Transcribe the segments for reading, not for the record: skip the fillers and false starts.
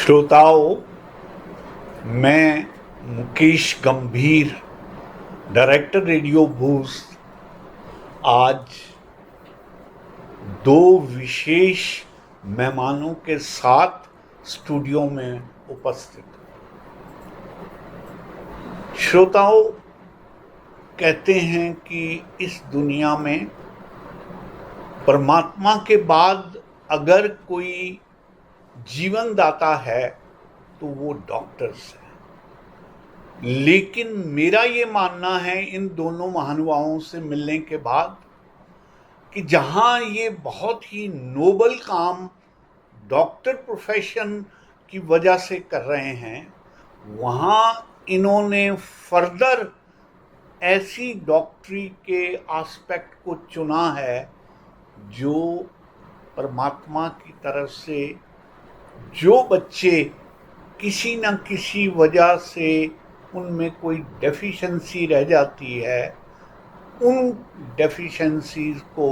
श्रोताओं, मैं मुकेश गंभीर, डायरेक्टर रेडियो भूस, आज दो विशेष मेहमानों के साथ स्टूडियो में उपस्थित हूँ। श्रोताओं, कहते हैं कि इस दुनिया में परमात्मा के बाद अगर कोई जीवन दाता है तो वो डॉक्टर्स हैं। लेकिन मेरा ये मानना है इन दोनों महानुभावों से मिलने के बाद कि जहाँ ये बहुत ही नोबल काम डॉक्टर प्रोफेशन की वजह से कर रहे हैं, वहाँ इन्होंने फर्दर ऐसी डॉक्टरी के एस्पेक्ट को चुना है जो परमात्मा की तरफ से जो बच्चे किसी न किसी वजह से उनमें कोई डेफिशिएंसी रह जाती है, उन डेफिशिएंसीज को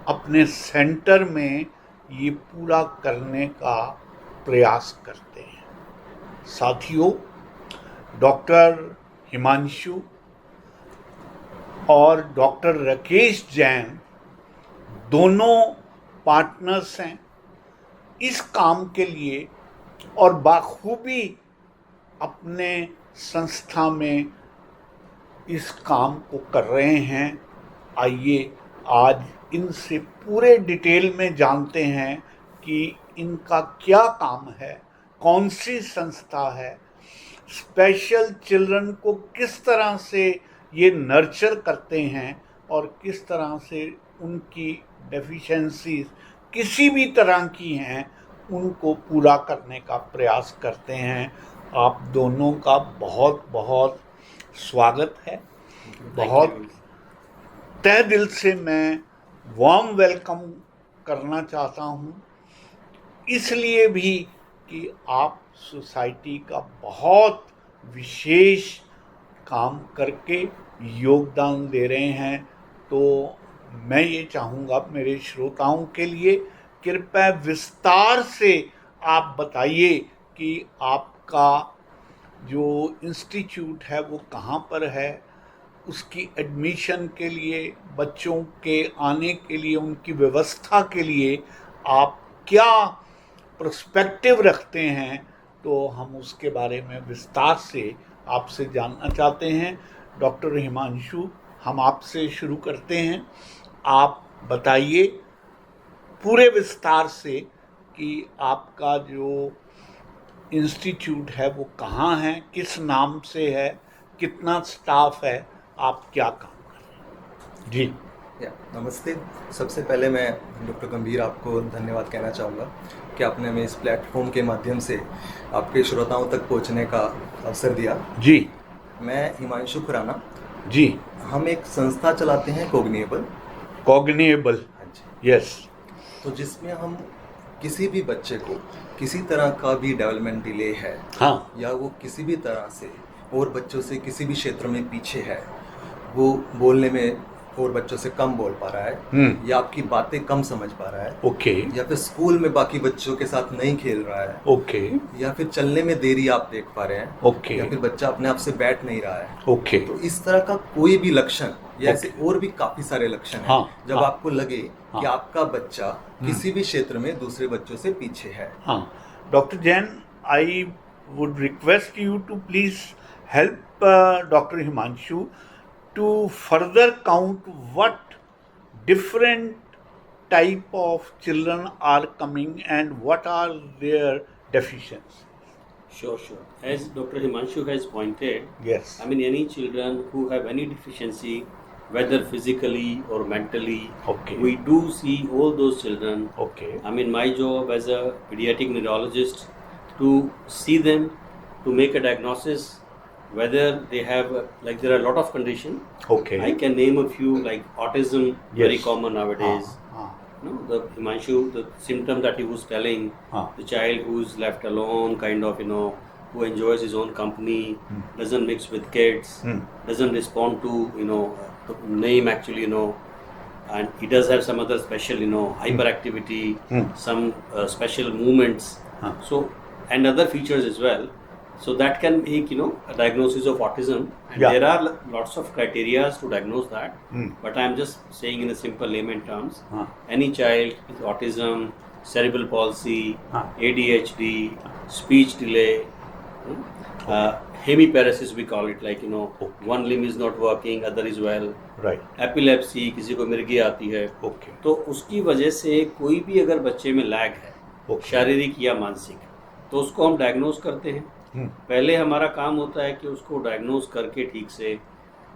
अपने सेंटर में ये पूरा करने का प्रयास करते हैं। साथियों, डॉक्टर हिमांशु और डॉक्टर राकेश जैन दोनों पार्टनर्स हैं इस काम के लिए और बाखूबी अपने संस्था में इस काम को कर रहे हैं। आइए आज इनसे पूरे डिटेल में जानते हैं कि इनका क्या काम है, कौन सी संस्था है, स्पेशल चिल्ड्रन को किस तरह से ये नर्चर करते हैं और किस तरह से उनकी डेफिशिएंसीज किसी भी तरह की हैं उनको पूरा करने का प्रयास करते हैं। आप दोनों का बहुत बहुत स्वागत है। बहुत तहे दिल से मैं वार्म वेलकम करना चाहता हूँ, इसलिए भी कि आप सोसाइटी का बहुत विशेष काम करके योगदान दे रहे हैं। तो मैं ये चाहूँगा मेरे श्रोताओं के लिए कृपया विस्तार से आप बताइए कि आपका जो इंस्टीट्यूट है वो कहाँ पर है, उसकी एडमिशन के लिए, बच्चों के आने के लिए, उनकी व्यवस्था के लिए आप क्या पर्सपेक्टिव रखते हैं, तो हम उसके बारे में विस्तार से आपसे जानना चाहते हैं। डॉक्टर हिमांशु, हम आपसे शुरू करते हैं। आप बताइए पूरे विस्तार से कि आपका जो इंस्टीट्यूट है वो कहाँ है, किस नाम से है, कितना स्टाफ है, आप क्या काम कर रहे हैं। जी नमस्ते। सबसे पहले मैं डॉक्टर गंभीर आपको धन्यवाद कहना चाहूँगा कि आपने हमें इस प्लेटफॉर्म के माध्यम से आपके श्रोताओं तक पहुँचने का अवसर दिया। जी, मैं हिमांशु खुराना जी। हम एक संस्था चलाते हैं कॉग्निएबल। हाँ जी, यस। तो जिसमें हम किसी भी बच्चे को किसी तरह का भी डेवलपमेंट डिले है, हाँ, या वो किसी भी तरह से और बच्चों से किसी भी क्षेत्र में पीछे है, वो बोलने में और बच्चों से कम बोल पा रहा है, या आपकी बातें कम समझ पा रहा है, ओके, या फिर स्कूल में बाकी बच्चों के साथ नहीं खेल रहा है, ओके, या फिर चलने में देरी आप देख पा रहे हैं, ओके, या फिर बच्चा अपने आप से बैठ नहीं रहा है, ओके, तो इस तरह का कोई भी लक्षण या ऐसे और भी काफी सारे लक्षण हैं। हाँ, जब हाँ, आपको लगे कि आपका बच्चा किसी भी क्षेत्र में दूसरे बच्चों से पीछे है। हाँ, doctor Jain, I would request you to please help doctor Himanshu to further count what different type of children are coming and what are their deficiencies. Sure. As Dr. Himanshu has pointed, Yes. I mean, any children who have any deficiency, whether physically or mentally, Okay. we do see all those children. Okay. I mean, my job as a pediatric neurologist to see them, to make a diagnosis, whether they have, like there are a lot of conditions. Okay. I can name a few, like autism, very Yes. common nowadays. No, the Himanshu, the symptom that he was telling, the child who's left alone, kind of, who enjoys his own company, doesn't mix with kids, doesn't respond to, the name actually, and he does have some other special, hyperactivity, some special movements. So and other features as well. So that can make, a diagnosis of autism. And Yeah. there are lots of criteria to diagnose that. Hmm. But I'm just saying in a simple layman terms, Huh. any child with autism, cerebral palsy, Huh. ADHD, speech delay, hemiparesis we call it, like, Okay. one limb is not working, other is well. Right. Epilepsy, किसी को मिर्गी आती है, Okay. तो उसकी वजह से कोई भी अगर बच्चे में लैग है, Okay. शारीरिक या मानसिक, तो उसको हम डायग्नोज करते हैं। Hmm. पहले हमारा काम होता है कि उसको डायग्नोज करके ठीक से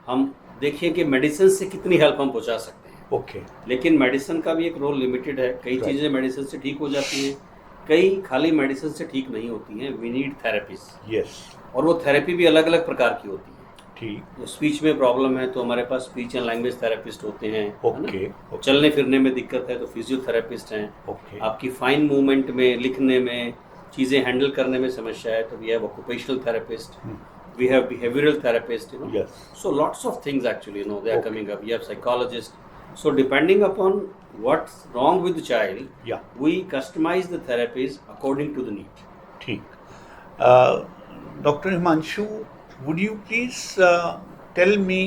हम देखिए कि मेडिसिन से कितनी हेल्प हम पहुंचा सकते हैं। Okay. लेकिन मेडिसिन का भी एक रोल लिमिटेड है। कई Right. चीज़ें मेडिसिन से ठीक हो जाती हैं, कई खाली मेडिसिन से ठीक नहीं होती हैं। We need therapies, Yes. और वो थेरेपी भी अलग अलग प्रकार की होती है। ठीक. स्पीच में प्रॉब्लम है तो हमारे पास स्पीच एंड लैंग्वेज थेरेपिस्ट होते हैं, है ना? Okay. Okay. चलने फिरने में दिक्कत है तो फिजियोथेरेपिस्ट हैं। Okay. आपकी फाइन मूवमेंट में, लिखने में, चीज़ें हैंडल करने में समस्या है तो we have occupational therapist, we have behavioural therapist, Yes. so lots of things actually, they are Okay. coming up. We have psychologists. So depending upon what's wrong with the child, Yeah. we customize the therapies according to the need. ठीक. Dr. Himanshu, would you please tell me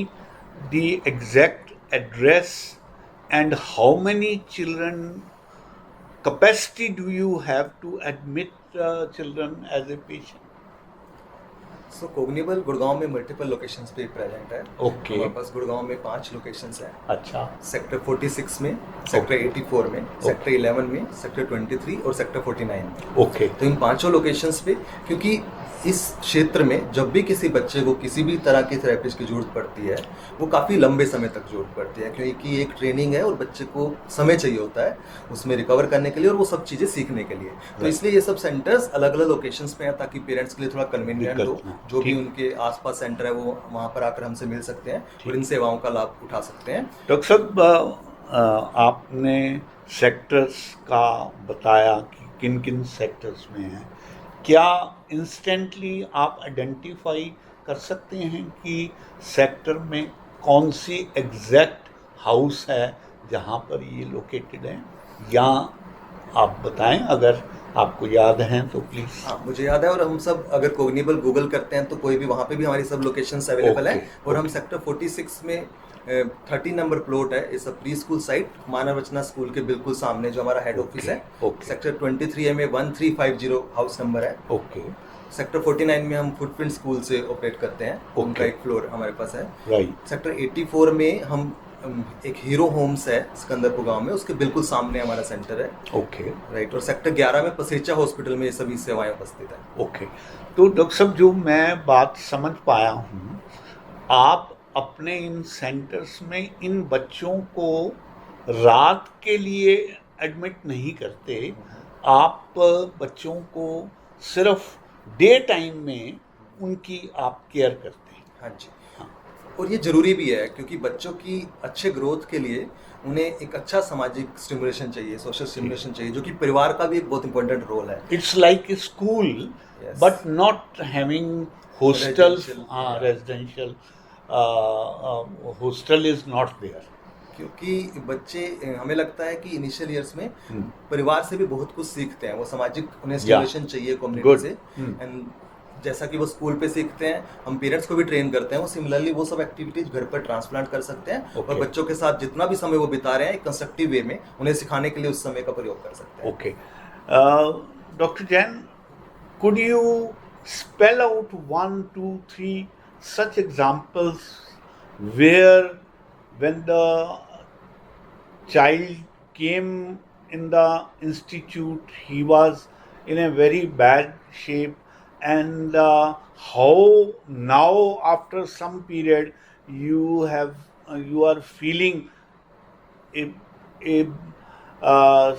the exact address and how many children capacity do you have to admit children as a patient? सो कोग्निबल गुड़गांव में multiple locations पे present है। Okay. हमारे पास गुड़गांव में 5 locations हैं। अच्छा. Sector 46 में, sector 84 में, sector 11 में, सेक्टर 23 और सेक्टर 49 में। ओके. तो इन 5 लोकेशंस पे, क्योंकि इस क्षेत्र में जब भी किसी बच्चे को किसी भी तरह की थेरेपिस्ट की जरूरत पड़ती है, वो काफ़ी लंबे समय तक जरूरत पड़ती है, क्योंकि एक ट्रेनिंग है और बच्चे को समय चाहिए होता है उसमें रिकवर करने के लिए और वो सब चीज़ें सीखने के लिए। तो इसलिए ये सब सेंटर्स अलग अलग लोकेशंस पे हैं ताकि पेरेंट्स के लिए थोड़ा कन्वीनियंट हो। जो भी उनके आसपास सेंटर है वो वहाँ पर आकर हमसे मिल सकते हैं और इन सेवाओं का लाभ उठा सकते हैं। डॉक्टर साहब, आपने सेक्टर्स का बताया कि किन किन सेक्टर्स में हैं। क्या इंस्टेंटली आप आइडेंटिफाई कर सकते हैं कि सेक्टर में कौन सी एग्जैक्ट हाउस है जहाँ पर ये लोकेटेड है, या आप बताएं अगर आपको याद हैं तो प्लीज़। हाँ, मुझे याद है, और हम सब अगर कोग्निबल गूगल करते हैं तो कोई भी वहाँ पे भी हमारी सब लोकेशंस अवेलेबल हैं। और हम सेक्टर 46 में 30 नंबर प्लॉट है, इस प्री स्कूल साइट मानव रचना स्कूल के बिल्कुल सामने जो हमारा हेड ऑफिस है। सेक्टर 23 में 1350 हाउस नंबर है। ओके. सेक्टर 49 में हम फुटप्रिंट स्कूल से ऑपरेट करते हैं, उनका एक फ्लोर हमारे पास है। राइट. सेक्टर 84 में हम एक हीरो होम्स है सिकंदरपुर गांव में, उसके बिल्कुल सामने हमारा सेंटर है। ओके. राइट। और सेक्टर 11 में पसेचा हॉस्पिटल में ये सभी सेवाएं उपस्थित है। ओके. तो डॉक्टर साहब, जो मैं बात समझ पाया हूँ, आप अपने इन सेंटर्स में इन बच्चों को रात के लिए एडमिट नहीं करते, आप बच्चों को सिर्फ डे टाइम में उनकी आप केयर करते हैं। हाँ जी। और ये ज़रूरी भी है क्योंकि बच्चों की अच्छे ग्रोथ के लिए उन्हें एक अच्छा सामाजिक स्टिमुलेशन चाहिए, सोशल स्टिमुलेशन चाहिए, जो कि परिवार का भी एक बहुत इंपॉर्टेंट रोल है। It's like a school but not having hostels. Residential hostel is not there, क्योंकि बच्चे, हमें लगता है कि इनिशियल ईयर्स में परिवार से भी बहुत कुछ सीखते हैं, वो सामाजिक उन्हें स्टिमुलेशन चाहिए कम्युनिटी से। एंड जैसा कि वो स्कूल पे सीखते हैं, हम पेरेंट्स को भी ट्रेन करते हैं, वो सिमिलरली वो सब एक्टिविटीज घर पर ट्रांसप्लांट कर सकते हैं। और बच्चों के साथ जितना भी समय वो बिता रहे हैं, एक कंस्ट्रक्टिव वे में उन्हें सिखाने के लिए उस समय का प्रयोग कर सकते हैं। Okay. Doctor Jain, could you spell out 1, 2, 3 such examples where when the child came in the institute he was in a very bad shape, and how now after some period you are feeling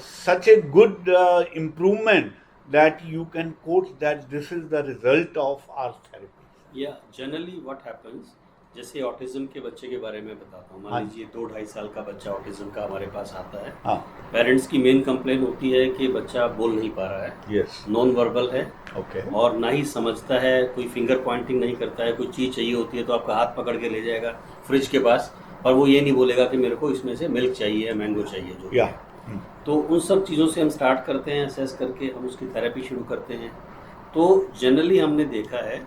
such a good improvement that you can quote that this is the result of our therapy. या generally what happens, जैसे autism के बच्चे के बारे में बताता हूँ। मान लीजिए 2-2.5 साल का बच्चा ऑटिज्म का हमारे पास आता है। हाँ. पेरेंट्स की मेन कंप्लेन होती है कि बच्चा बोल नहीं पा रहा है, Yes. नॉन वर्बल है, Okay. और ना ही समझता है, कोई फिंगर पॉइंटिंग नहीं करता है। कोई चीज़ चाहिए होती है तो आपका हाथ पकड़ के ले जाएगा फ्रिज के पास, और वो ये नहीं बोलेगा कि मेरे को इसमें से मिल्क चाहिए, मैंगो चाहिए, जो Yeah. तो उन सब चीज़ों से हम स्टार्ट करते हैं, असेस करके हम उसकी थेरेपी शुरू करते हैं। तो जनरली हमने देखा है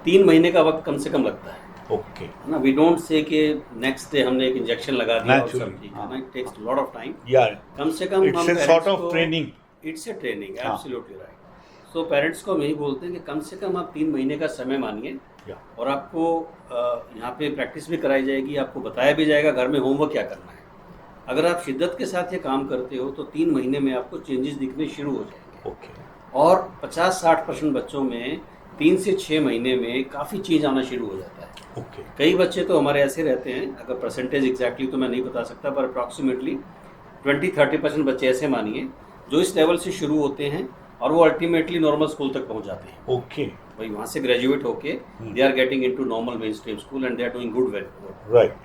3 महीने का वक्त कम से कम लगता है। ओके, है ना, वी डोंट से कि नेक्स्ट डे हमने एक इंजेक्शन लगा दिया और सब Naturally, ठीक हाँ। है ना, it takes lot of time. यार कम से कम इट्स हम ए सॉर्ट पेरेंट्स ऑफ को, ट्रेनिंग। इट्स ए ट्रेनिंग, हाँ। Absolutely right. सो पेरेंट्स को हम यही बोलते हैं कि कम से कम आप 3 महीने का समय मानिए, या और आपको यहाँ पे प्रैक्टिस भी कराई जाएगी, आपको बताया भी जाएगा घर में होमवर्क क्या करना है। अगर आप शिद्दत के साथ ये काम करते हो तो 3 महीने में आपको चेंजेस दिखने शुरू हो जाएंगे। ओके, और 50-60% बच्चों में 3 से 6 महीने में काफ़ी चेंज आना शुरू हो जाता है। ओके, कई बच्चे तो हमारे ऐसे रहते हैं, अगर परसेंटेज एग्जैक्टली तो मैं नहीं बता सकता, पर अप्रॉक्सीमेटली 20-30% बच्चे ऐसे मानिए जो इस लेवल से शुरू होते हैं और वो अल्टीमेटली नॉर्मल स्कूल तक पहुंच जाते हैं। ओके, भाई वहाँ से ग्रेजुएट होके they are getting into normal mainstream school and they are doing good, very good. Right,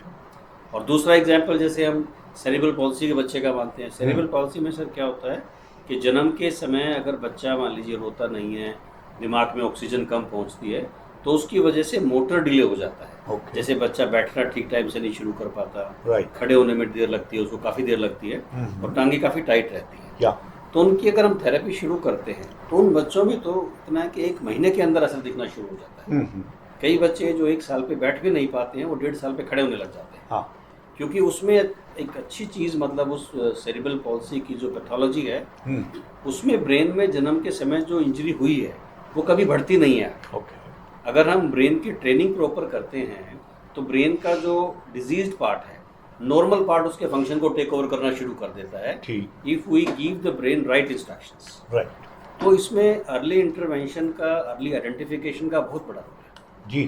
और दूसरा एग्जाम्पल जैसे हम सेरिब्रल पॉलिसी के बच्चे का मानते हैं। सेरिब्रल पॉलिसी में सर क्या होता है कि जन्म के समय अगर बच्चा मान लीजिए रोता नहीं है, दिमाग में ऑक्सीजन कम पहुंचती है, तो उसकी वजह से मोटर डिले हो जाता है। ओके, जैसे बच्चा बैठना ठीक टाइम से नहीं शुरू कर पाता, राइट, खड़े होने में देर लगती है, उसको काफ़ी देर लगती है, और टांगे काफ़ी टाइट रहती है। या तो उनकी अगर हम थेरेपी शुरू करते हैं तो उन बच्चों में तो इतना है कि 1 महीने के अंदर असर दिखना शुरू हो जाता है। कई बच्चे जो 1 साल पे बैठ भी नहीं पाते हैं, वो 1.5 साल पे खड़े होने लग जाते हैं। हाँ, क्योंकि उसमें एक अच्छी चीज़, मतलब उस सेरिब्रल पॉलिसी की जो पैथोलॉजी है, उसमें ब्रेन में जन्म के समय जो इंजरी हुई है वो कभी बढ़ती नहीं है। ओके, अगर हम ब्रेन की ट्रेनिंग प्रॉपर करते हैं तो ब्रेन का जो डिजीज्ड पार्ट है, नॉर्मल पार्ट उसके फंक्शन को टेक ओवर करना शुरू कर देता है, ठीक, if we give the brain right instructions. Right, तो इसमें अर्ली इंटरवेंशन का, अर्ली आइडेंटिफिकेशन का बहुत बड़ा रोल है। जी।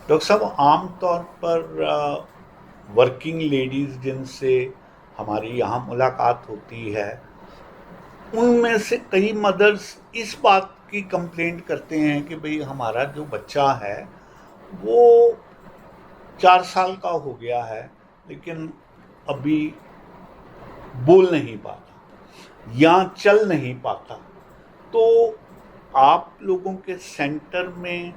डॉक्टर साहब, आम तौर पर वर्किंग लेडीज़ जिनसे हमारी यहाँ मुलाकात होती है, उनमें से कई मदर्स इस बात की कंप्लेंट करते हैं कि भाई हमारा जो बच्चा है वो 4 साल का हो गया है लेकिन अभी बोल नहीं पाता या चल नहीं पाता। तो आप लोगों के सेंटर में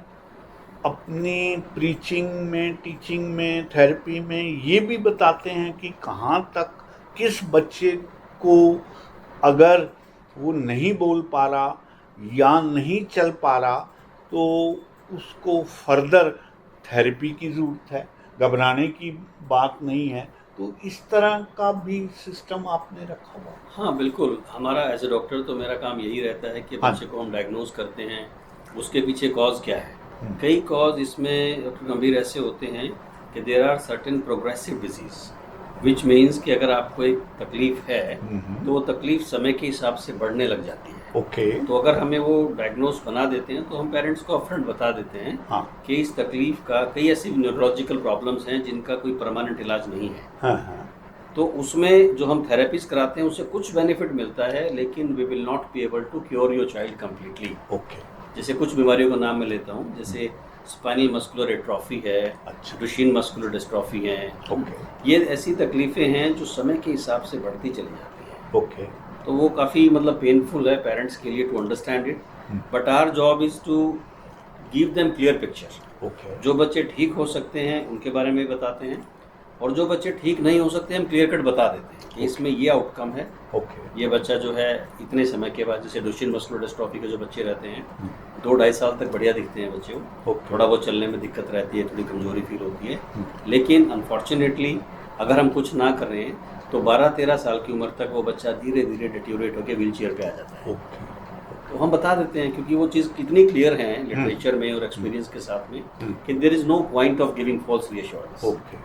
अपनी प्रीचिंग में, टीचिंग में, थेरेपी में ये भी बताते हैं कि कहाँ तक किस बच्चे को अगर वो नहीं बोल पा रहा या नहीं चल पा रहा तो उसको फर्दर थेरेपी की ज़रूरत है, घबराने की बात नहीं है। तो इस तरह का भी सिस्टम आपने रखा हुआ? हाँ बिल्कुल, हमारा एज ए डॉक्टर तो मेरा काम यही रहता है कि हाँ। बच्चे को हम डायग्नोज करते हैं, उसके पीछे कॉज क्या है। कई कॉज इसमें डॉक्टर गंभीर ऐसे होते हैं कि there are certain progressive disease, which means कि अगर आपको एक तकलीफ है तो वो तकलीफ समय के हिसाब से बढ़ने लग जाती है। ओके, तो अगर हमें वो डायग्नोज बना देते हैं तो हम पेरेंट्स को अपफ्रंट बता देते हैं हाँ, कि इस तकलीफ का, कई ऐसी न्यूरोलॉजिकल प्रॉब्लम्स हैं जिनका कोई परमानेंट इलाज नहीं है। हाँ, हाँ, तो उसमें जो हम थेरेपीज कराते हैं उससे कुछ बेनिफिट मिलता है, लेकिन we will not be able to cure your child completely. Okay, जैसे कुछ बीमारियों का नाम मैं लेता हूँ, जैसे स्पाइनल मस्कुलर एट्रोफी है, अच्छा, डुशेन मस्कुलर डिस्ट्रॉफी है। ओके, ये ऐसी तकलीफ़ें हैं जो समय के हिसाब से बढ़ती चली जाती हैं। ओके, तो वो काफ़ी मतलब पेनफुल है पेरेंट्स के लिए to understand it, but our job is to give them clear picture. Okay, जो बच्चे ठीक हो सकते हैं उनके बारे में बताते हैं, और जो बच्चे ठीक नहीं हो सकते हम क्लियर कट बता देते हैं कि इसमें ये आउटकम है। ओके, ये बच्चा जो है इतने समय के बाद, जैसे डुशेन मस्कुलर डिस्ट्रॉफी के जो बच्चे रहते हैं 2-2.5 साल तक बढ़िया दिखते हैं बच्चे को, ओके, थोड़ा बहुत चलने में दिक्कत रहती है, थोड़ी कमजोरी फील होती है, लेकिन अनफॉर्चुनेटली अगर हम कुछ ना करें तो 12-13 साल की उम्र तक वो बच्चा धीरे धीरे डिट्यूरेट होकर व्हील चेयर पे आ जाता है। ओके, तो हम बता देते हैं क्योंकि वो चीज़ कितनी क्लियर है लिटरेचर में और एक्सपीरियंस के साथ में कि there is no point of giving false reassurance, okay,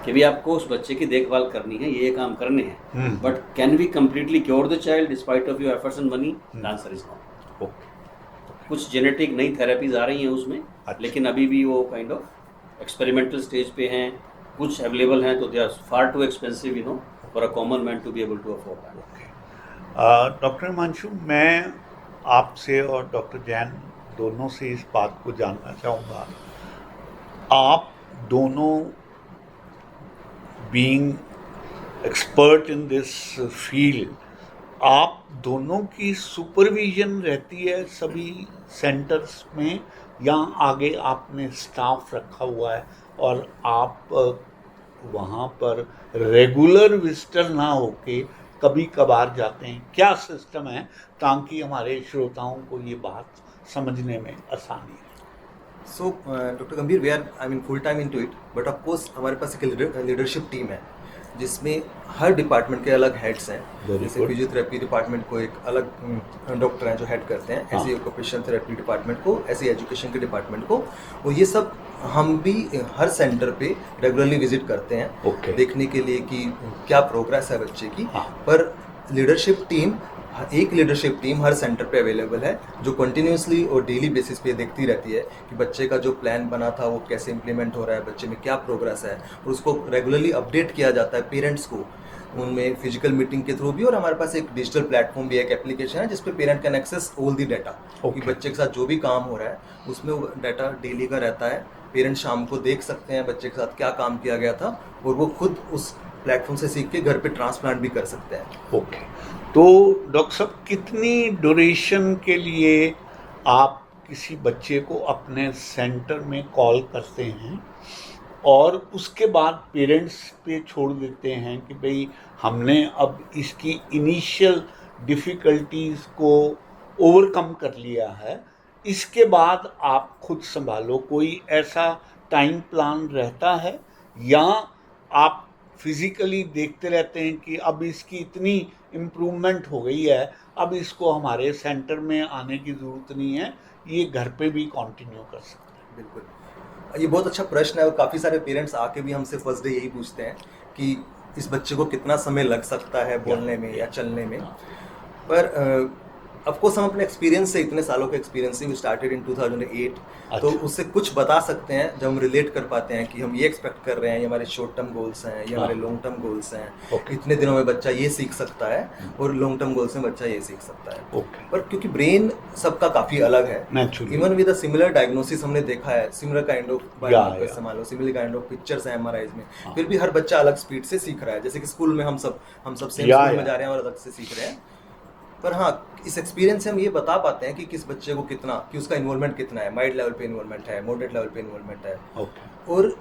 कि भी आपको उस बच्चे की देखभाल करनी है, ये काम करने हैं, but can we completely cure the child despite of your efforts and money? The answer is not. Okay, कुछ जेनेटिक नई थेरेपीज आ रही हैं उसमें, अच्छा। लेकिन अभी भी वो काइंड ऑफ एक्सपेरिमेंटल स्टेज पे हैं। कुछ अवेलेबल हैं तो they are far too expensive for a common man to be able to afford that. Doctor Himanshu, मैं आपसे और डॉक्टर जैन दोनों से इस बात को जानना चाहूँगा, आप दोनों being expert in this field, आप दोनों की सुपरविजन रहती है सभी सेंटर्स में या आगे आपने स्टाफ रखा हुआ है और आप वहाँ पर रेगुलर विजिटर ना होके कभी कभार जाते हैं, क्या सिस्टम है ताकि हमारे श्रोताओं को ये बात समझने में आसानी है? So doctor Gambhir, we are I mean full time into it, but of course हमारे पास एक लीडरशिप टीम है जिसमें हर डिपार्टमेंट के अलग हेड्स हैं। जैसे फिजियोथेरेपी डिपार्टमेंट को एक अलग डॉक्टर हैं जो हेड करते हैं, ऐसे ऑक्यूपेशनल थेरेपी डिपार्टमेंट को, ऐसे एजुकेशन के डिपार्टमेंट को, और ये सब हम भी हर सेंटर पे रेगुलरली विजिट करते हैं देखने के लिए कि क्या प्रोग्रेस है बच्चे की। पर लीडरशिप टीम, एक लीडरशिप टीम हर सेंटर पे अवेलेबल है जो कंटिन्यूसली और डेली बेसिस पे देखती रहती है कि बच्चे का जो प्लान बना था वो कैसे इम्प्लीमेंट हो रहा है, बच्चे में क्या प्रोग्रेस है, और उसको रेगुलरली अपडेट किया जाता है पेरेंट्स को, उनमें फिजिकल मीटिंग के थ्रू भी, और हमारे पास एक डिजिटल प्लेटफॉर्म भी है, एक एप्लीकेशन है जिसपे parent can access all the data कि बच्चे के साथ जो भी काम हो रहा है उसमें वो डाटा डेली का रहता है। पेरेंट्स शाम को देख सकते हैं बच्चे के साथ क्या काम किया गया था, और वो खुद उस प्लेटफॉर्म से सीख के घर पे ट्रांसप्लांट भी कर सकते हैं। तो डॉक्टर साहब, कितनी ड्यूरेशन के लिए आप किसी बच्चे को अपने सेंटर में कॉल करते हैं और उसके बाद पेरेंट्स पे छोड़ देते हैं कि भाई हमने अब इसकी इनिशियल डिफ़िकल्टीज़ को ओवरकम कर लिया है, इसके बाद आप खुद संभालो? कोई ऐसा टाइम प्लान रहता है या आप फिज़िकली देखते रहते हैं कि अब इसकी इतनी इम्प्रूवमेंट हो गई है, अब इसको हमारे सेंटर में आने की ज़रूरत नहीं है, ये घर पे भी कंटिन्यू कर सकते हैं? बिल्कुल, ये बहुत अच्छा प्रश्न है, और काफ़ी सारे पेरेंट्स आके भी हमसे फर्स्ट डे यही पूछते हैं कि इस बच्चे को कितना समय लग सकता है बोलने में या चलने में। पर ऑफकोर्स हम अपने एक्सपीरियंस से, इतने सालों के एक्सपीरियंस से, वी स्टार्टेड इन 2008, तो उससे कुछ बता सकते हैं जब हम रिलेट कर पाते हैं कि हम ये एक्सपेक्ट कर रहे हैं, ये हमारे शॉर्ट टर्म गोल्स हैं, ये हमारे लॉन्ग टर्म गोल्स हैं, इतने दिनों में बच्चा ये सीख सकता है, और लॉन्ग टर्म गोल्स में बच्चा ये सीख सकता है। पर क्योंकि ब्रेन सबका काफ़ी अलग है, even with a similar diagnosis हमने देखा है, सिमिलर काइंड ऑफ बायोमार्कर्स मान लो, सिमिलर काइंड ऑफ पिक्चर्स हैं MRIs में, फिर भी हर बच्चा अलग स्पीड से सीख रहा है। जैसे कि स्कूल में हम सब सेम स्कूल में जा रहे हैं और अलग से सीख रहे हैं। पर हाँ, इस एक्सपीरियंस से हम ये बता पाते हैं कि किस बच्चे को कितना, कि उसका इन्वॉल्वमेंट कितना है, माइल्ड लेवल पे इन्वॉल्वमेंट है, मॉडरेट लेवल पे इन्वॉल्वमेंट है। और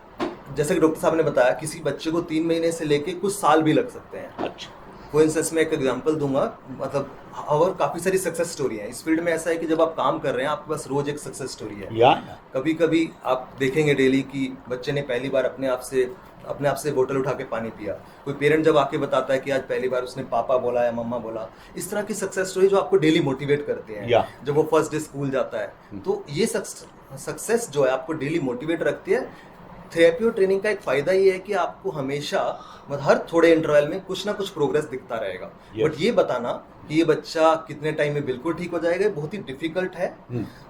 जैसे कि डॉक्टर साहब ने बताया, किसी बच्चे को 3 महीने से लेके कुछ साल भी लग सकते हैं। फॉर इंस्टेंस मैं एक एग्जांपल दूंगा, मतलब और काफ़ी सारी सक्सेस स्टोरी है इस फील्ड में। ऐसा है कि जब आप काम कर रहे हैं आपके पास रोज एक सक्सेस स्टोरी है। कभी कभी आप देखेंगे डेली कि बच्चे ने पहली बार अपने आप से बोतल उठा के पानी पिया, कोई पेरेंट जब आके बताता है कि आज पहली बार उसने पापा बोला या मम्मा बोला। इस तरह की सक्सेस स्टोरी जो आपको डेली मोटिवेट करते हैं। जब वो फर्स्ट डे स्कूल जाता है, तो ये सक्सेस जो है आपको डेली मोटिवेट रखती है। थेरेपी और ट्रेनिंग का एक फ़ायदा ये है कि आपको हमेशा, मतलब हर थोड़े इंटरवल में कुछ ना कुछ प्रोग्रेस दिखता रहेगा। बट ये बताना कि ये बच्चा कितने टाइम में बिल्कुल ठीक हो जाएगा, बहुत ही डिफिकल्ट है।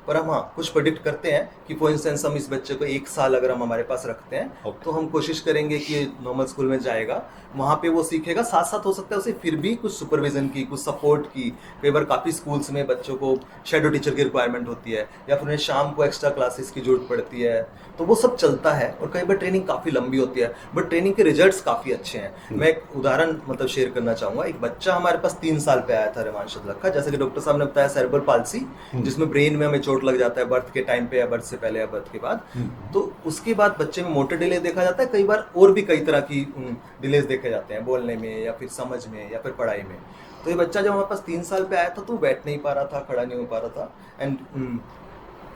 पर हम हाँ कुछ प्रेडिक्ट करते हैं कि फॉर इंस्टेंस हम इस बच्चे को 1 साल अगर हम हमारे पास रखते हैं, तो हम कोशिश करेंगे कि नॉर्मल स्कूल में जाएगा, वहाँ पे वो सीखेगा, साथ साथ हो सकता है उसे फिर भी कुछ सुपरविजन की, कुछ सपोर्ट की। कई बार काफ़ी स्कूल्स में बच्चों को शैडो टीचर की रिक्वायरमेंट होती है, या फिर उन्हें शाम को एक्स्ट्रा क्लासेस की जरूरत पड़ती है, तो वो सब चलता है। और कई बार ट्रेनिंग काफ़ी लंबी होती है, बट ट्रेनिंग के रिजल्ट्स काफ़ी अच्छे हैं। मैं एक उदाहरण मतलब शेयर करना चाहूँगा। एक बच्चा हमारे पास 3 साल पे आया था, रेवांश का, जैसे कि डॉक्टर साहब ने बताया, सेरेब्रल पाल्सी, जिसमें ब्रेन में हमें चोट लग जाता है बर्थ के टाइम पे, या बर्थ से पहले या बर्थ के बाद। तो उसके बाद बच्चे में मोटर डिले देखा जाता है, कई बार और भी कई तरह की डिलेज देखे जाते हैं, बोलने में या फिर समझ में या फिर पढ़ाई में। तो ये बच्चा जब हमारे पास 3 साल पे आया था, तो बैठ नहीं पा रहा था, खड़ा नहीं हो पा रहा था। एंड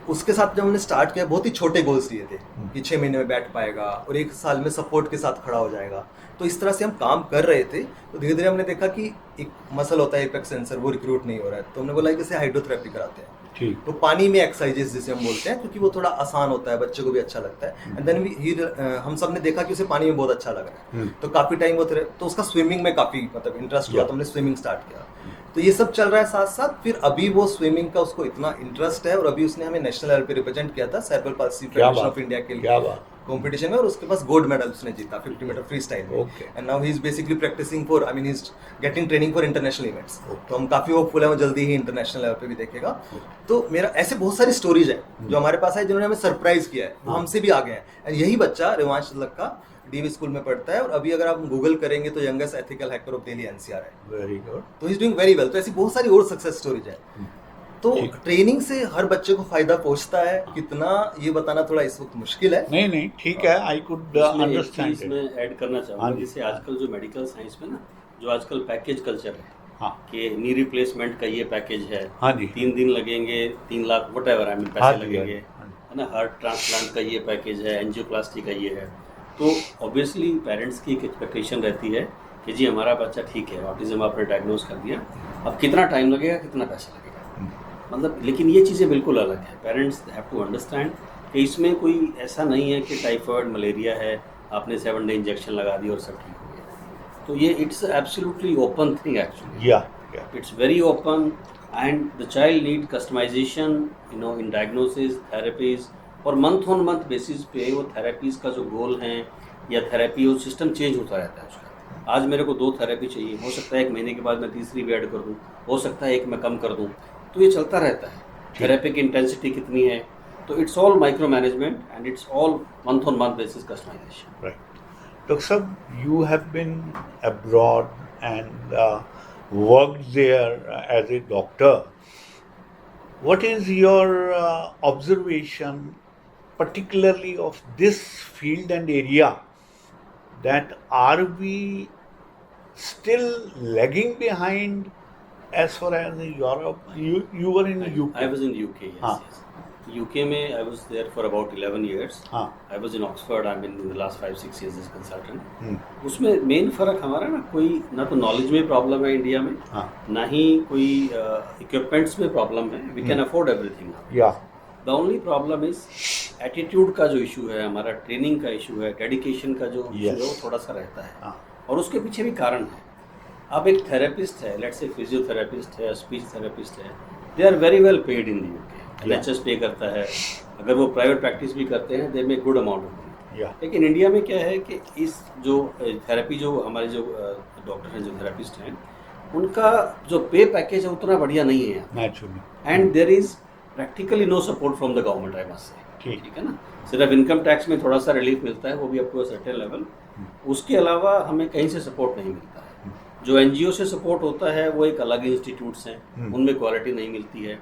उसके साथ जब हमने स्टार्ट किया, बहुत ही छोटे गोल्स लिए थे कि 6 महीने में बैठ पाएगा और 1 साल में सपोर्ट के साथ खड़ा हो जाएगा। तो इस तरह से हम काम कर रहे थे। तो धीरे धीरे हमने देखा कि एक मसल होता है एपेक्स सेंसर, वो रिक्रूट नहीं हो रहा है, तो हमने बोला कि इसे हाइड्रोथेरेपी कराते हैं। तो पानी में एक्सरसाइजेस जिसे हम बोलते हैं, क्योंकि वो थोड़ा आसान होता है, बच्चे को भी अच्छा लगता है। एंड देन हम सब ने देखा कि उसे पानी में बहुत अच्छा लग रहा है, तो काफ़ी टाइम वो तो उसका स्विमिंग में काफ़ी मतलब इंटरेस्ट हुआ, तो हमने स्विमिंग स्टार्ट किया। तो ये सब चल रहा है साथ साथ। फिर अभी वो स्विमिंग का उसको इतना इंटरेस्ट है, और अभी उसने हमें नेशनल लेवल पे रिप्रेजेंट किया था cerebral palsy federation of India के लिए कंपटीशन में, और उसके पास गोल्ड मेडल उसने जीता 50 मीटर फ्री स्टाइल में। And now he is basically practising for, I mean he is getting training for international events. तो हम काफ़ी होपफुल है वो जल्दी ही इंटरनेशनल लेवल पे भी देखेगा। तो मेरा ऐसे बहुत सारी स्टोरीज है जो हमारे पास है, जिन्होंने हमें सरप्राइज किया है, वो हमसे भी आगे हैं। एंड यही बच्चा रेवांश का डीवी स्कूल में पढ़ता है, और अभी अगर आप गूगल करेंगे तो youngest ethical hacker of Delhi NCR है। Very good. तो he is doing very well. तो ऐसी बहुत सारी और सक्सेस स्टोरीज है। तो ट्रेनिंग से हर बच्चे को फायदा पहुंचता है, कितना ये बताना थोड़ा इस वक्त मुश्किल है। नहीं ठीक है, आई कुड अंडरस्टैंड। इसमें ऐड करना चाहूँगा, जैसे आजकल जो मेडिकल साइंस में ना जो आजकल पैकेज कल्चर है हाँ कि नी रिप्लेसमेंट का ये पैकेज है, हाँ जी 3 दिन लगेंगे, 3 लाख वट एवर हाँ पैसे जी, लगेंगे, हाँ जी। है ना, हार्ट ट्रांसप्लांट का ये पैकेज है, एंजियोप्लास्टी का ये है। तो ऑब्वियसली पेरेंट्स की एक एक्सपेक्टेशन रहती है कि जी हमारा बच्चा ठीक है, ऑटिज्म आपने डायग्नोज कर दिया, अब कितना टाइम लगेगा, कितना पैसा लगेगा, मतलब। लेकिन ये चीज़ें बिल्कुल अलग है। पेरेंट्स हैव टू अंडरस्टैंड कि इसमें कोई ऐसा नहीं है कि टाइफाइड मलेरिया है, आपने 7 डे इंजेक्शन लगा दी और सब ठीक हो गया। तो ये it's absolutely open thing actually, या it's very open, and the child need customization, you know, in diagnosis, therapies, और मंथ ऑन मंथ बेसिस पे वो थेरेपीज का जो गोल है या थेरेपी वो सिस्टम चेंज होता रहता है उसका। आज मेरे को 2 थेरेपी चाहिए, हो सकता है 1 महीने के बाद मैं तीसरी भी ऐड कर दूँ, हो सकता है 1 मैं कम कर दूँ, तो ये चलता रहता है। थेरेपी की इंटेंसिटी कितनी है, तो it's all micro management and it's all month on month basis customisation. right. Dr. Sab, you have been abroad and worked there as a doctor. What is your observation, particularly of this field and area, that are we still lagging behind as far as Europe? You were in UK. I was in UK, yes, हाँ. yes. UK में I was there for about 11 years. हाँ. I was in Oxford. I'm in the last 5-6 years as consultant. उसमें main फर्क हमारा ना तो knowledge में problem है इंडिया में, हाँ. ना ही कोई इक्विपमेंट्स में प्रॉब्लम है। We can afford everything. या the only problem is attitude का जो इशू है, हमारा ट्रेनिंग का इशू है, डेडिकेशन का जो इशू है, वो थोड़ा सा रहता है। हाँ. और उसके पीछे भी कारण है। अब एक थेरेपिस्ट है, लेट्स से फिजियोथेरेपिस्ट है, स्पीच थेरेपिस्ट है, they are very well paid in the UK. NHS पे करता है, अगर वो प्राइवेट प्रैक्टिस भी करते हैं they make good amount of money. लेकिन इंडिया में क्या है कि इस जो थेरेपी जो हमारे जो डॉक्टर हैं, जो थेरेपिस्ट हैं, उनका जो पे पैकेज है उतना बढ़िया नहीं है naturally, and there is practically no support from the government, I must say. ठीक है ना, सिर्फ इनकम टैक्स में थोड़ा सा रिलीफ मिलता है, वो भी up to a certain level. उसके अलावा हमें कहीं से सपोर्ट नहीं मिलता है। जो NGO से सपोर्ट होता है वो एक अलग इंस्टीट्यूट्स हैं, उनमें क्वालिटी नहीं मिलती है,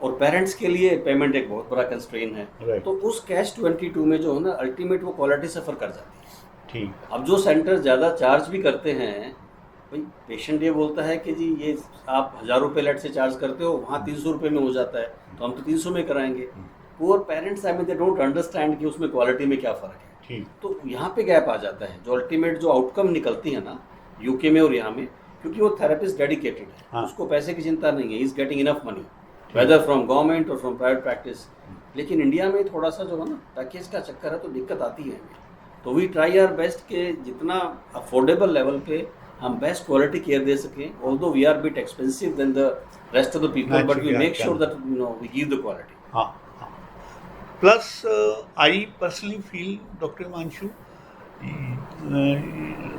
और पेरेंट्स के लिए पेमेंट एक बहुत बड़ा कंस्ट्रेन है। तो उस कैच 22 में जो है ना, अल्टीमेट वो क्वालिटी सफ़र कर जाती है। ठीक। अब जो सेंटर ज़्यादा चार्ज भी करते हैं, भाई पेशेंट ये बोलता है कि जी ये आप 1000 रुपये लेट से चार्ज करते हो, वहाँ 300 रुपये में हो जाता है, तो हम तो 300 में कराएंगे। Poor parents I mean they don't understand कि उसमें क्वालिटी में क्या फ़र्क है। ठीक। तो यहाँ पे गैप आ जाता है। जो अल्टीमेट जो आउटकम निकलती है ना यूके में और यहाँ में, क्योंकि वो थेरेपिस्ट डेडिकेटेड है, हाँ. उसको पैसे की चिंता नहीं है, is getting enough money whether from government और फ्रॉम प्राइवेट प्रैक्टिस। लेकिन इंडिया में थोड़ा सा जो है ना पैकेज का चक्कर है, तो दिक्कत आती है हमें। तो वी ट्राई आवर बेस्ट के जितना अफोर्डेबल लेवल पे हम बेस्ट क्वालिटी केयर दे सकें, although we are bit expensive than the rest of the people, but we make sure that you know we give the quality. हाँ, हाँ. Plus, I personally feel, Dr. Himanshu,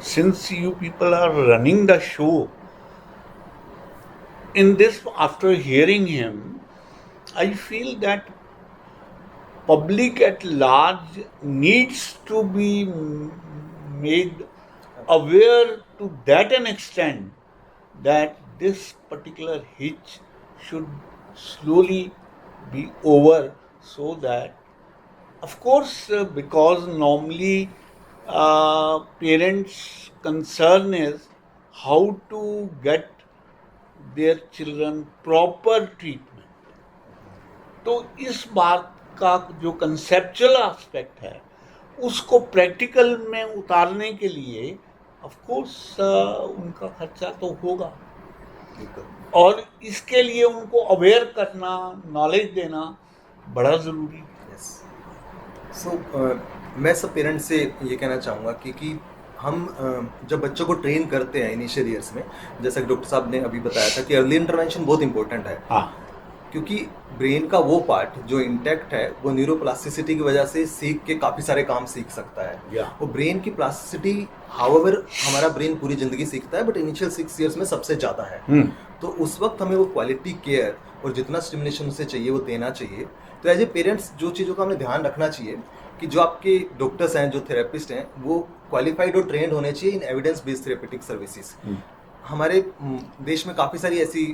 since you people are running the show, in this, after hearing him, I feel that public at large needs to be made aware to that an extent that this particular hitch should slowly be over, so that, of course, because normally parents' concern is how to get their children proper treatment. तो इस बात का जो conceptual aspect है, उसको practical में उतारने के लिए ऑफ कोर्स उनका खर्चा तो होगा, और इसके लिए उनको अवेयर करना, नॉलेज देना बड़ा ज़रूरी है। सो मैं सब पेरेंट्स से ये कहना चाहूँगा कि हम जब बच्चों को ट्रेन करते हैं इनिशियल ईयर्स में, जैसा कि डॉक्टर साहब ने अभी बताया था कि अर्ली इंटरवेंशन बहुत इंपॉर्टेंट है। हाँ। क्योंकि ब्रेन का वो पार्ट जो इंटैक्ट है, वो न्यूरोप्लास्टिसिटी की वजह से सीख के काफ़ी सारे काम सीख सकता है। वो ब्रेन की प्लास्टिसिटी, हाउएवर, हमारा ब्रेन पूरी ज़िंदगी सीखता है, बट इनिशियल 6 ईयर्स में सबसे ज़्यादा है। तो उस वक्त हमें वो क्वालिटी केयर और जितना स्टिमुलेशन उसे चाहिए वो देना चाहिए। तो एज ए पेरेंट्स जो चीज़ों का हमें ध्यान रखना चाहिए कि जो आपके डॉक्टर्स हैं, जो थेरेपिस्ट हैं, वो क्वालिफाइड और ट्रेंड होने चाहिए इन एविडेंस बेस्ड थेरेपेटिक सर्विसेज। हमारे देश में काफ़ी सारी ऐसी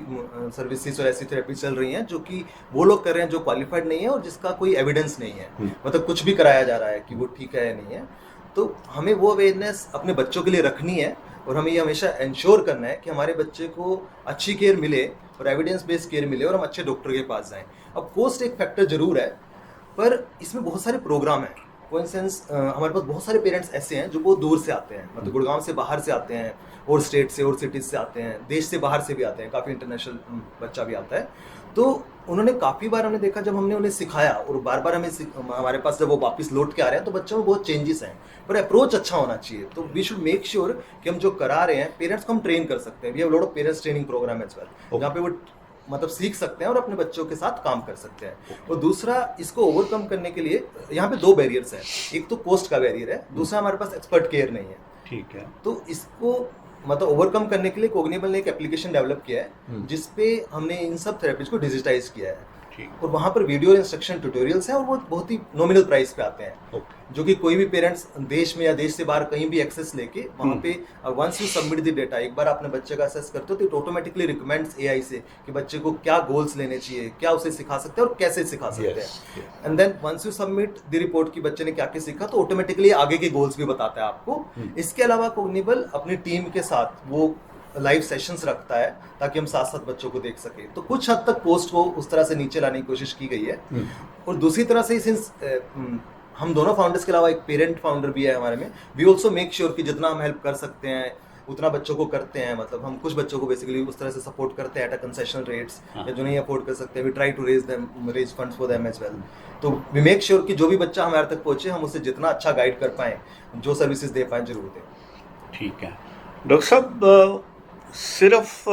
सर्विसेज और ऐसी थेरेपी चल रही हैं जो कि वो लोग कर रहे हैं जो क्वालिफाइड नहीं है और जिसका कोई एविडेंस नहीं है, मतलब कुछ भी कराया जा रहा है कि वो ठीक है या नहीं है। तो हमें वो अवेयरनेस अपने बच्चों के लिए रखनी है, और हमें ये हमेशा इंश्योर करना है कि हमारे बच्चे को अच्छी केयर मिले और एविडेंस बेस्ड केयर मिले और हम अच्छे डॉक्टर के पास जाएं। अब कोस्ट एक फैक्टर जरूर है, पर इसमें बहुत सारे प्रोग्राम हैं। फॉर इंस्टेंस हमारे पास बहुत सारे पेरेंट्स ऐसे हैं जो बहुत दूर से आते हैं, मतलब गुड़गांव से बाहर से आते हैं, और स्टेट से और सिटीज़ से आते हैं, देश से बाहर से भी आते हैं, काफ़ी इंटरनेशनल बच्चा भी आता है। तो उन्होंने काफ़ी बार हमने देखा, जब हमने उन्हें सिखाया और बार बार हमारे पास जब वो वापस लौट के आ रहे हैं तो बच्चों में बहुत चेंजेस हैं, पर अप्रोच अच्छा होना चाहिए। तो वी शुड मेक श्योर कि हम जो करा रहे हैं पेरेंट्स को हम ट्रेन कर सकते हैं। We have lot of parents training programme as well, जहाँ पे वो मतलब सीख सकते हैं और अपने बच्चों के साथ काम कर सकते हैं। और दूसरा, इसको ओवरकम करने के लिए यहाँ पे 2 बैरियर्स हैं। एक तो कॉस्ट का बैरियर है, दूसरा हमारे पास एक्सपर्ट केयर नहीं है। ठीक है। तो इसको मतलब ओवरकम करने के लिए कोग्निबल ने एक एप्लीकेशन डेवलप किया है जिसपे हमने इन सब थेरेपीज को डिजिटाइज किया है, और वहाँ पर वीडियो इंस्ट्रक्शन ट्यूटोरियल्स हैं और वो बहुत ही नॉमिनल प्राइस पे आते हैं, जो कि कोई भी पेरेंट्स देश में या देश से बाहर कहीं भी एक्सेस लेके वहाँ पे once you submit the data, एक बार आपने बच्चे का असेस करते हो तो इट ऑटोमेटिकली रिकमेंड्स एआई से कि बच्चे को क्या गोल्स लेने चाहिए, क्या उसे सिखा सकते हैं और कैसे सिखा सकते हैं। And then once you submit the report कि बच्चे ने क्या क्या सीखा तो ऑटोमेटिकली आगे के गोल्स भी बताता है आपको। इसके अलावा कोग्निबल अपनी टीम के साथ वो लाइव सेशंस रखता है ताकि हम साथ साथ बच्चों को देख सके। तो कुछ हद तक पोस्ट को उस तरह से नीचे लाने की कोशिश की गई है। और दूसरी तरह से सिंस हम दोनों फाउंडर्स के अलावा एक पेरेंट फाउंडर भी है हमारे में, वी ऑल्सो मेक श्योर कि जितना हम हेल्प कर सकते हैं उतना बच्चों को करते हैं। मतलब हम कुछ बच्चों को बेसिकली उस तरह से सपोर्ट करते हैं एट अ कंसेशनल रेट्स, या जो नहीं अफोर्ड कर सकते we try to raise funds for them as well. तो वी मेक श्योर कि जो भी बच्चा हमारे तक पहुंचे हम उसे जितना अच्छा गाइड कर पाएँ, जो सर्विसेज दे पाएँ जरूर दें। ठीक है डॉक्टर साहब, सिर्फ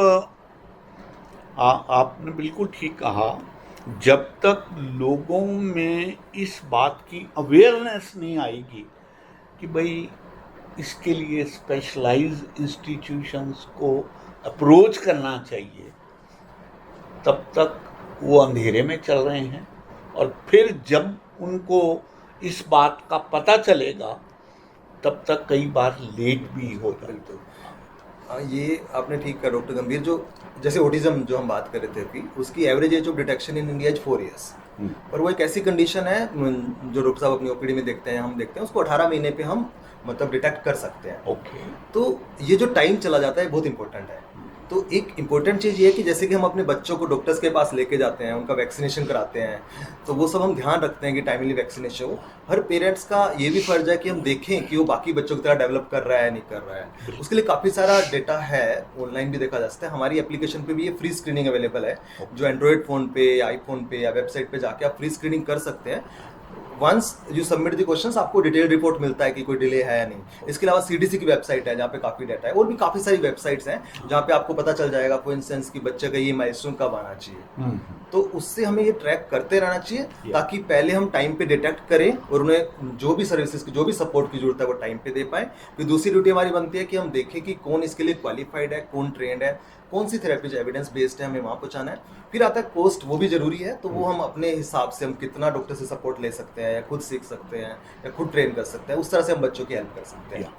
आपने बिल्कुल ठीक कहा, जब तक लोगों में इस बात की अवेयरनेस नहीं आएगी कि भाई इसके लिए स्पेशलाइज्ड इंस्टीट्यूशंस को अप्रोच करना चाहिए, तब तक वो अंधेरे में चल रहे हैं। और फिर जब उनको इस बात का पता चलेगा तब तक कई बार लेट भी हो जाता है। ये आपने ठीक कहा डॉक्टर गंभीर। जो जैसे ऑटिज्म जो हम बात कर रहे थे अभी, उसकी average age of detection in India is 4 years, पर वो एक ऐसी कंडीशन है जो डॉक्टर साहब अपनी ओपीडी में देखते हैं, हम देखते हैं, उसको 18 महीने पे हम मतलब डिटेक्ट कर सकते हैं। तो ये जो टाइम चला जाता है बहुत इंपॉर्टेंट है। तो एक इम्पोर्टेंट चीज़ ये है कि जैसे कि हम अपने बच्चों को डॉक्टर्स के पास लेके जाते हैं, उनका वैक्सीनेशन कराते हैं, तो वो सब हम ध्यान रखते हैं कि टाइमली वैक्सीनेशन हो। हर पेरेंट्स का ये भी फर्ज है कि हम देखें कि वो बाकी बच्चों की तरह डेवलप कर रहा है नहीं कर रहा है। उसके लिए काफ़ी सारा डेटा है, ऑनलाइन भी देखा जा सकता है। हमारी एप्लीकेशन पे भी ये फ्री स्क्रीनिंग अवेलेबल है, जो एंड्रॉयड फ़ोन पे या आईफोन पे या वेबसाइट पे जाके आप फ्री स्क्रीनिंग कर सकते हैं। Once you submit the questions आपको डिटेल रिपोर्ट मिलता है कि कोई डिले है या नहीं। इसके अलावा सीडीसी की वेबसाइट है जहाँ पे काफ़ी डाटा है, और भी काफ़ी सारी वेबसाइट्स हैं जहाँ पे आपको पता चल जाएगा फॉर इंस्टेंस कि बच्चे का ये माइलस्टोन कब आना चाहिए। तो उससे हमें ये ट्रैक करते रहना चाहिए ताकि पहले हम टाइम पे डिटेक्ट करें और उन्हें जो भी सर्विसेज की जो भी सपोर्ट की जरूरत है वो टाइम पे दे पाएँ। फिर दूसरी ड्यूटी हमारी बनती है कि हम देखें कि कौन इसके लिए क्वालिफाइड है, कौन ट्रेंड है, कौन सी थेरेपी जो एविडेंस बेस्ड है हमें वहाँ पहुँचाना है। फिर आता है कॉस्ट, वो भी जरूरी है। तो वो हम अपने हिसाब से हम कितना डॉक्टर से सपोर्ट ले सकते हैं, या खुद सीख सकते हैं, या खुद ट्रेन कर सकते हैं, उस तरह से हम बच्चों की हेल्प कर सकते हैं।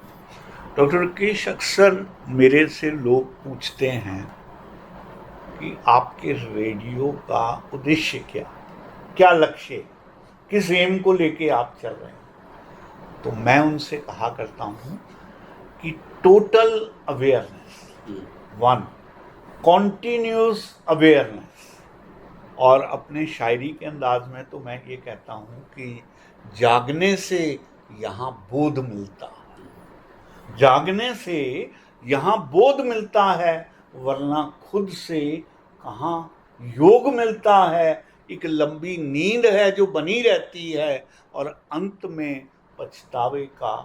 डॉक्टर राकेश, अक्सर मेरे से लोग पूछते हैं कि आपके रेडियो का उद्देश्य क्या लक्ष्य, किस एम को लेके आप चल रहे हैं। तो मैं उनसे कहा करता हूँ कि टोटल अवेयरनेस, 1 कॉन्टिन्यूस अवेयरनेस, और अपने शायरी के अंदाज में तो मैं ये कहता हूँ कि जागने से यहाँ बोध मिलता है, जागने से यहाँ बोध मिलता है, वरना खुद से कहाँ योग मिलता है। एक लंबी नींद है जो बनी रहती है, और अंत में पछतावे का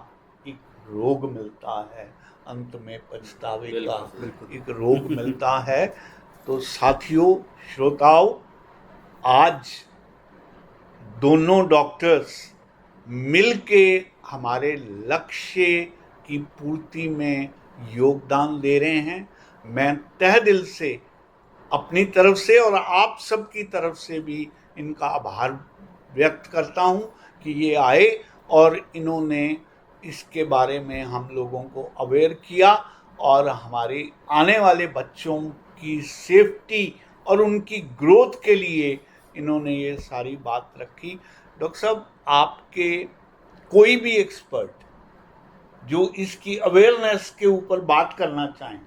एक रोग मिलता है, अंत में पछतावे का एक रोग मिलता है। तो साथियों, श्रोताओं, आज दोनों डॉक्टर्स मिलके हमारे लक्ष्य की पूर्ति में योगदान दे रहे हैं। मैं तहे दिल से अपनी तरफ से और आप सबकी तरफ से भी इनका आभार व्यक्त करता हूं कि ये आए और इन्होंने इसके बारे में हम लोगों को अवेयर किया, और हमारे आने वाले बच्चों की सेफ्टी और उनकी ग्रोथ के लिए इन्होंने ये सारी बात रखी। डॉक्टर साहब, आपके कोई भी एक्सपर्ट जो इसकी अवेयरनेस के ऊपर बात करना चाहें,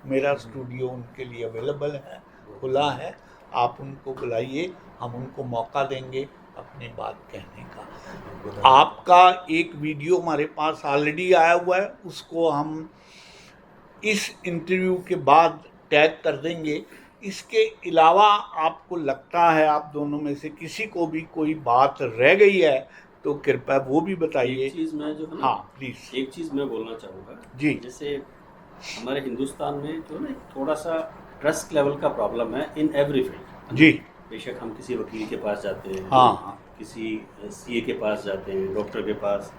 मेरा स्टूडियो उनके लिए अवेलेबल है, खुला है। आप उनको बुलाइए, हम उनको मौका देंगे अपनी बात कहने का। आपका एक वीडियो हमारे पास ऑलरेडी आया हुआ है, उसको हम इस इंटरव्यू के बाद टैग कर देंगे। इसके अलावा आपको लगता है आप दोनों में से किसी को भी कोई बात रह गई है तो कृपया वो भी बताइए। एक चीज़ मैं जो है ना, हाँ प्लीज़, एक चीज़ मैं बोलना चाहूँगा जी। जैसे हमारे हिंदुस्तान में जो ना थोड़ा सा ट्रस्ट लेवल का प्रॉब्लम है इन एवरी फील्ड जी। बेशक हम किसी वकील के पास जाते हैं, हाँ, किसी सीए के पास जाते हैं, डॉक्टर के पास,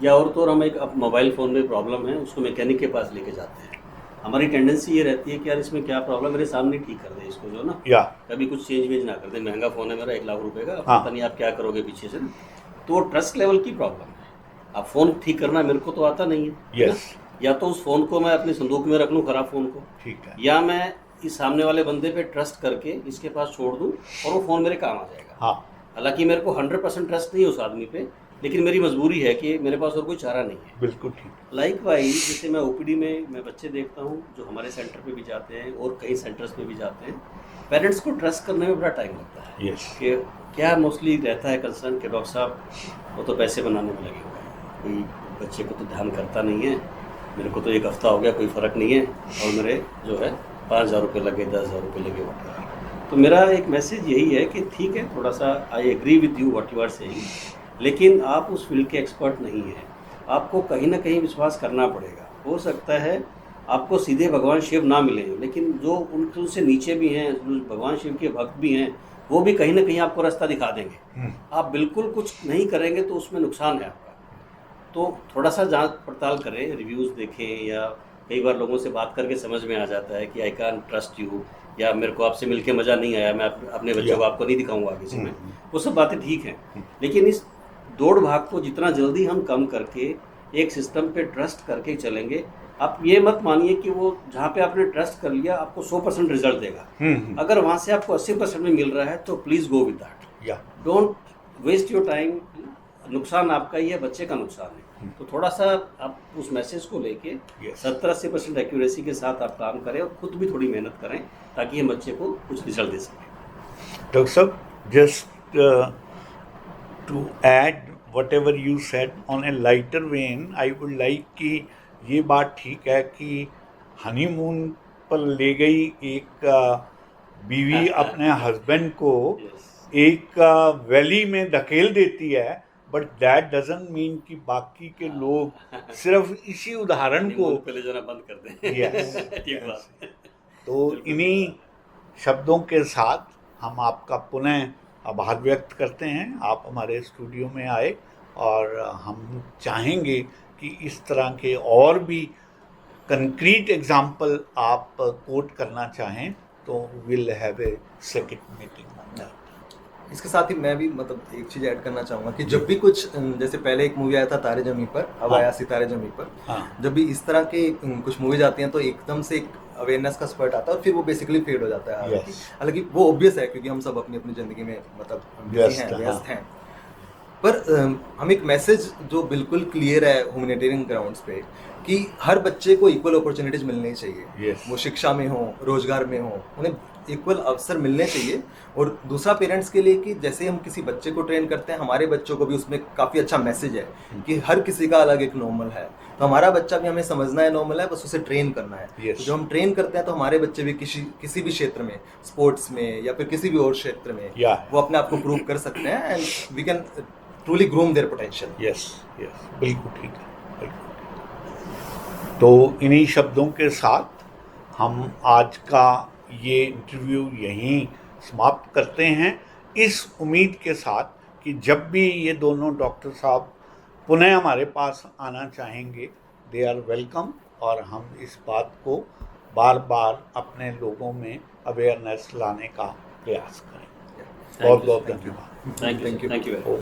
या और तो और हम एक मोबाइल फ़ोन में प्रॉब्लम है उसको मैकेनिक के पास लेके जाते हैं। हमारी टेंडेंसी ये रहती है कि यार इसमें क्या प्रॉब्लम, मेरे सामने ठीक कर दे इसको, जो ना या कभी कुछ चेंज वेंज ना कर दे। महंगा फ़ोन है मेरा 1 लाख रुपए का, हाँ। पता नहीं आप क्या करोगे पीछे से ना। तो ट्रस्ट लेवल की प्रॉब्लम है। अब फ़ोन ठीक करना मेरे को तो आता नहीं है, है ना? यस, या तो उस फ़ोन को मैं अपने संदूक में रख लूँ ख़राब फ़ोन को, ठीक है। या मैं इस सामने वाले बंदे पे ट्रस्ट करके इसके पास छोड़ दूँ और वो फ़ोन मेरे काम आ जाएगा। हाँ, हालांकि मेरे को 100% ट्रस्ट नहीं है उस आदमी पे, लेकिन मेरी मजबूरी है कि मेरे पास और कोई चारा नहीं है। बिल्कुल ठीक। लाइकवाइज जैसे मैं ओपीडी में मैं बच्चे देखता हूँ जो हमारे सेंटर पे भी जाते हैं और कई सेंटर्स पे भी जाते हैं, पेरेंट्स को ट्रस्ट करने में बड़ा टाइम लगता है। यस, कि क्या मोस्टली रहता है कंसर्न कि डॉक्टर साहब वो तो पैसे बनाने में लगे हुए हैं, कोई बच्चे को तो ध्यान करता नहीं है, मेरे को तो 1 हफ्ता हो गया कोई फ़र्क नहीं है और मेरे जो है 5,000 रुपये लगे, 10,000 रुपये लगे वगैरह। तो मेरा एक मैसेज यही है कि ठीक है, थोड़ा सा I agree with you what you are saying, लेकिन आप उस फील्ड के एक्सपर्ट नहीं हैं। आपको कहीं ना कहीं विश्वास करना पड़ेगा। हो सकता है आपको सीधे भगवान शिव ना मिले, लेकिन जो उनसे नीचे भी हैं, जो भगवान शिव के भक्त भी हैं, वो भी कहीं ना कहीं आपको रास्ता दिखा देंगे। आप बिल्कुल कुछ नहीं करेंगे तो उसमें नुकसान है आपका। तो थोड़ा सा जांच पड़ताल करें, रिव्यूज़ देखें, या कई बार लोगों से बात करके समझ में आ जाता है कि आई कैन ट्रस्ट यू, या मेरे को आपसे मिलके मज़ा नहीं आया, मैं अपने बच्चों को आपको नहीं दिखाऊंगा किसी में। वो सब बातें ठीक हैं, लेकिन इस दौड़ भाग को जितना जल्दी हम कम करके एक सिस्टम पे ट्रस्ट करके चलेंगे, आप ये मत मानिए कि वो जहाँ पे आपने ट्रस्ट कर लिया आपको 100% रिजल्ट देगा। अगर वहाँ से आपको 80% में मिल रहा है तो please go with that, don't waste your time. नुकसान आपका ही है, बच्चे का नुकसान है। तो थोड़ा सा आप उस मैसेज को लेके 70-80% एक्यूरेसी के साथ आप काम करें और खुद भी थोड़ी मेहनत करें ताकि हम बच्चे को कुछ रिजल्ट दे सकें। डॉक्टर साहब, just to add whatever you said on a lighter vein, I would like कि ये बात ठीक है कि हनीमून पर ले गई एक बीवी अपने हस्बैंड को एक वैली में धकेल देती है, बट दैट डजंट मीन कि बाकी के लोग सिर्फ इसी उदाहरण को पहले जाना बंद कर दें। Yes, ठीक बात। तो इन्हीं शब्दों के साथ हम आपका पुनः आभार व्यक्त करते हैं। आप हमारे स्टूडियो में आए और हम चाहेंगे कि इस तरह के और भी कंक्रीट एग्जाम्पल आप कोट करना चाहें तो will have a second meeting on that. इसके साथ ही मैं भी मतलब एक चीज़ ऐड करना चाहूँगा कि जब भी कुछ, जैसे पहले एक मूवी आया था तारे ज़मीं पर, अब आया सितारे ज़मीं पर, जब भी इस तरह के कुछ मूवीज आती हैं तो एकदम से एक अवेयरनेस का स्पर्ट आता है और फिर वो बेसिकली फेड हो जाता है। हालांकि वो ऑब्वियस है क्योंकि हम सब अपनी अपनी ज़िंदगी में मतलब व्यस्त हैं, पर हम एक मैसेज जो बिल्कुल क्लियर है ह्यूमैनिटेरियन ग्राउंड्स पे कि हर बच्चे को इक्वल अपॉर्चुनिटीज मिलनी चाहिए। वो शिक्षा में हो, रोजगार में हो, उन्हें इक्वल अवसर मिलने चाहिए। और दूसरा पेरेंट्स के लिए कि जैसे हम किसी बच्चे को ट्रेन करते हैं, हमारे बच्चों को भी उसमें काफ़ी अच्छा मैसेज है कि हर किसी का अलग एक नॉर्मल है, तो हमारा बच्चा भी हमें समझना है नॉर्मल है, बस उसे ट्रेन करना है। तो जब हम ट्रेन करते हैं तो हमारे बच्चे भी किसी भी क्षेत्र में, स्पोर्ट्स में या फिर किसी भी और क्षेत्र में वो अपने आप को प्रूव कर सकते हैं and we can truly groom their potential. Yes, बिल्कुल ठीक है, बिल्कुल। तो इन्हीं शब्दों के साथ हम आज का ये इंटरव्यू यहीं समाप्त करते हैं, इस उम्मीद के साथ कि जब भी ये दोनों डॉक्टर साहब पुनः हमारे पास आना चाहेंगे, दे आर वेलकम, और हम इस बात को बार बार अपने लोगों में अवेयरनेस लाने का प्रयास करें। बहुत बहुत धन्यवाद। Thank you.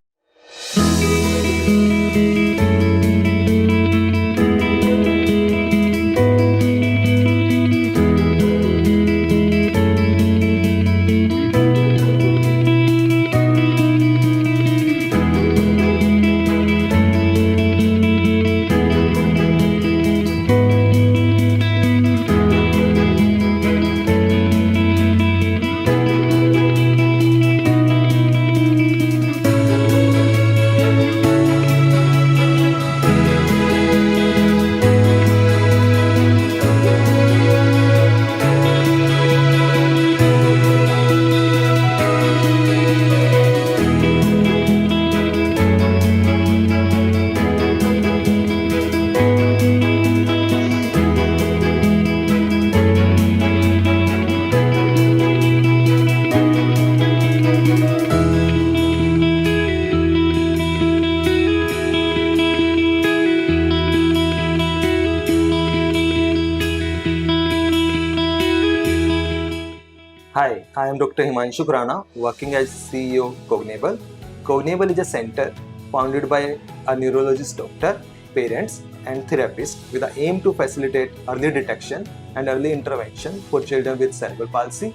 I am Dr. Himanshu Rana, working as CEO of Cognable. Cognable is a center founded by a neurologist doctor, parents, and therapists with the aim to facilitate early detection and early intervention for children with cerebral palsy,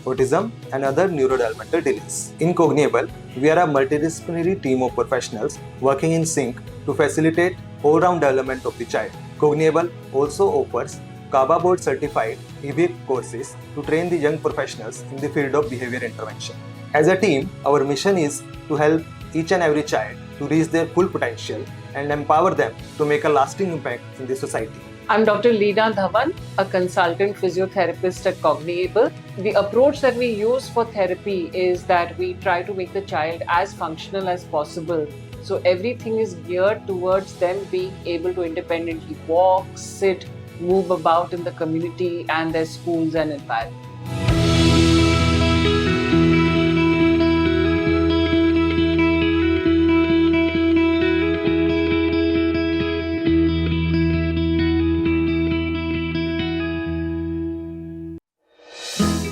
autism, and other neurodevelopmental delays. In Cognable, we are a multidisciplinary team of professionals working in sync to facilitate all-round development of the child. Cognable also offers CABA board certified EBIC courses to train the young professionals in the field of behavior intervention. As a team, our mission is to help each and every child to reach their full potential and empower them to make a lasting impact in the society. I'm Dr. Leena Dhawan, a consultant physiotherapist at Cognable. The approach that we use for therapy is that we try to make the child as functional as possible. So everything is geared towards them being able to independently walk, sit, move about in the community and their schools and environment.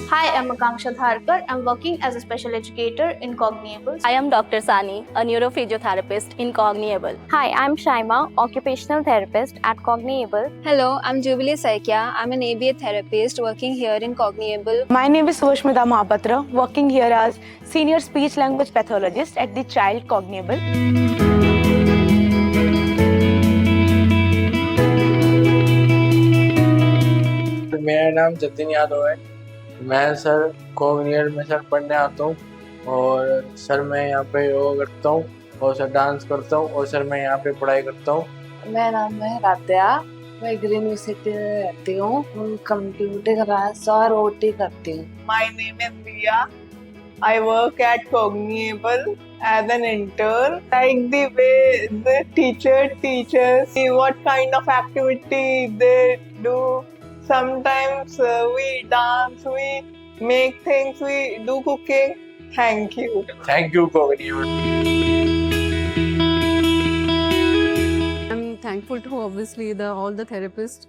Hi, I'm Akanksha Dharkar. I'm working as a special educator in Cognable. I am Dr. Sani, a neurophysiotherapist in Cognable. Hi, I'm Shaima, occupational therapist at Cognable. Hello, I'm Jubilee Saikia. I'm an ABA therapist working here in Cognable. My name is Sushmita Mahapatra, working here as senior speech language pathologist at the Child Cognable. मेरा नाम जतिन यादव है। मैं sir कोग्नियर में sir पढ़ने आता हूँ और sir मैं यहाँ पे योगा करता हूँ और सर डांस करता हूँ और सर मैं यहाँ पे पढ़ाई करता हूँ। मेरा नाम है रात्या, मैं ग्रीन यूनिवर्सिटी में रहती हूँ, कंप्यूटर क्लास और ओटी करती हूँ। My name is Riya, I work at Cognable as an intern. Like the way the teacher teaches what kind of activity they do. Sometimes we dance, we make things, we do cooking. Thank you. Thank you, Cognable. I'm thankful to obviously all the therapists,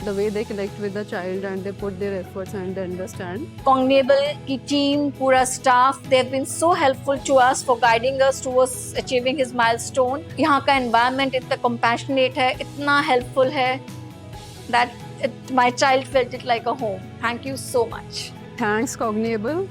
the way they connect with the child and they put their efforts and they understand. Cognable की team, पूरा staff, they've been so helpful to us for guiding us towards achieving his milestone. यहाँ का environment इतना compassionate है, इतना helpful है that my child felt it like a home. Thank you so much. Thanks, Cognable.